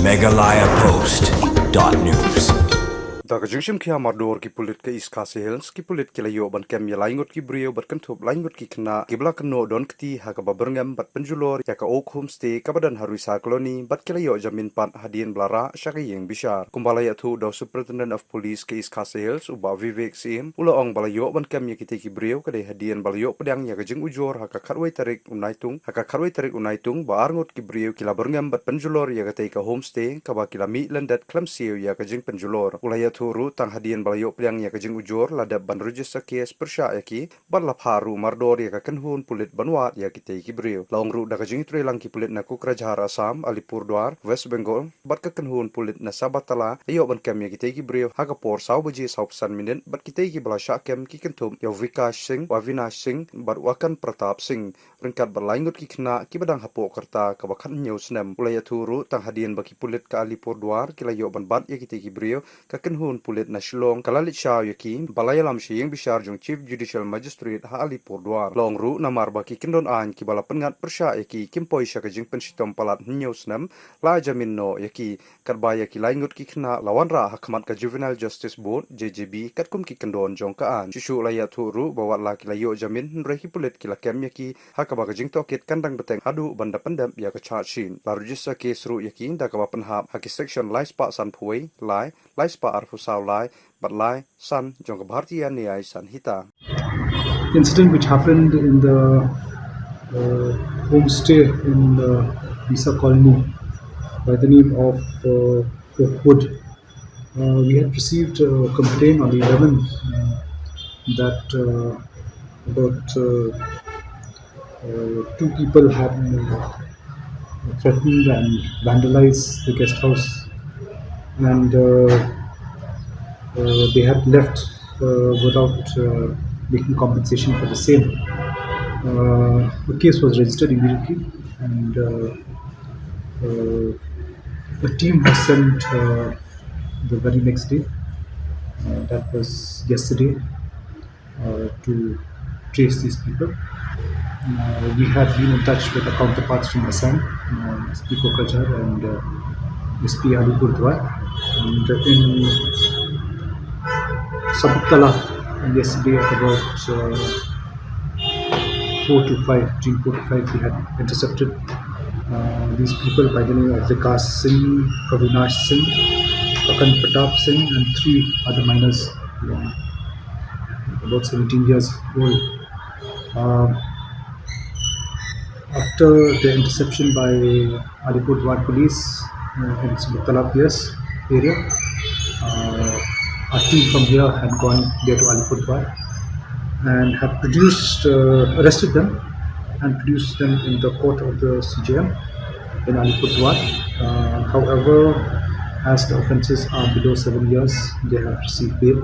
MeghalayaPost.news. Daga jingshim kia mardor ki pulit ke iska sehels ki pulit ki layo ban kem ya laingot ki brio bat kan thop laingot ki khna kibla kan no don kti ha ka baberngam bat penjulor ya ka Oak Homestay ka badan haruisa koloni bat ki layo jamin pat hadien blara shaki yeng bishar kumbalaya thu do superintendent of police ke iska sehels uba vivek sim ula ong balayo ban kem ya ki te ki brio ka de hadien balayo pedang ya ka jing ujor ha ka kharwai tarik unaitung ba arngot ki brio ki la berngam bat penjulor ya ka te ka homestay ka ba kilami landat klamsiu ya ka jing penjulor ulaya Turu tang hadien balayo peliang ya kajing ujor ladab ban register kes persya yaki ban lapharu mardor ya kanhun pulit banwat ya kitei kibriu laung ru da kajing trelang ki pulit na Kukrajhar Assam Alipurdwar West Bengal bat ka kanhun pulit na Sabatala ayo ban kem ya kitei kibriu ha ka por sau baje sau san minit bat kitei ki bala sha kem ki kentum ya Vikash Singh Wavinash Singh bat wakan Pratap Singh ringkat berlaingut ki khna ki badang hapo karta ka bakhan news nam ulaya Turu tang hadien baki pulit ka Alipurdwar kilayo ban bat ya kitei kibriu ka kanhun Pulit na Shillong kalalit siya yaki balaya lam siyeng bishar jong Chief Judicial Magistrate ha Alipurdwar long ru na marba ki kindon an ki bala pengat persya yaki kimpoy siya kajing pensitom palat news nam la jamin no yaki karbaya ki laingut ki khna lawan ra hakmat ka Juvenile Justice Board JJB katkum ki kindon jong ka an shishu laya thuru bawat la ki layo jamin rehi pulit ki la kem yaki hakaba kajing toket kandang beteng hadu banda pendam ya ka chargin la register case ru yaki da ka penhap haki section lai spa san phuai lai spa arfu sao lai but lai san jong bhartiya niyai san hita incident which happened in the homestay in Visa colony by the name of Oakwood. We had received a complaint on the 11th that about two people had threatened and vandalized the guest house, and they had left without making compensation for the same. The case was registered immediately, and a team was sent the very next day, that was yesterday, to trace these people. We had been in touch with the counterparts from Assam, SP Kukrajhar and SP Alipurdwar, and in Sabatala yesterday at about 4 to 5, between 4 to 5, we had intercepted these people by the name of Vikash Singh, Avinash Singh, Wakan Pratap Singh, and 3 other minors, about 17 years old. After the interception by Alipurdwar police in Sabatala PS area, our team from here had gone there to Alipurdwar and had arrested them and produced them in the court of the CJM in Alipurdwar. However, as the offences are below 7 years, they have received bail.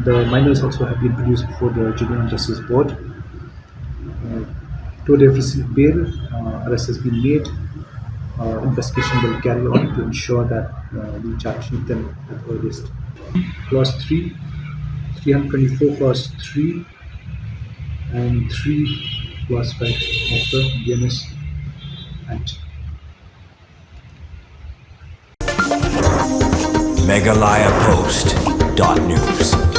The minors also have been produced before the Juvenile Justice Board. Though they have received bail, arrest has been made. Investigation will carry on to ensure that we charge them at the earliest. Clause 3, 324 clause 3 and 3 clause 5 of the BNS Act. MeghalayaPost.news.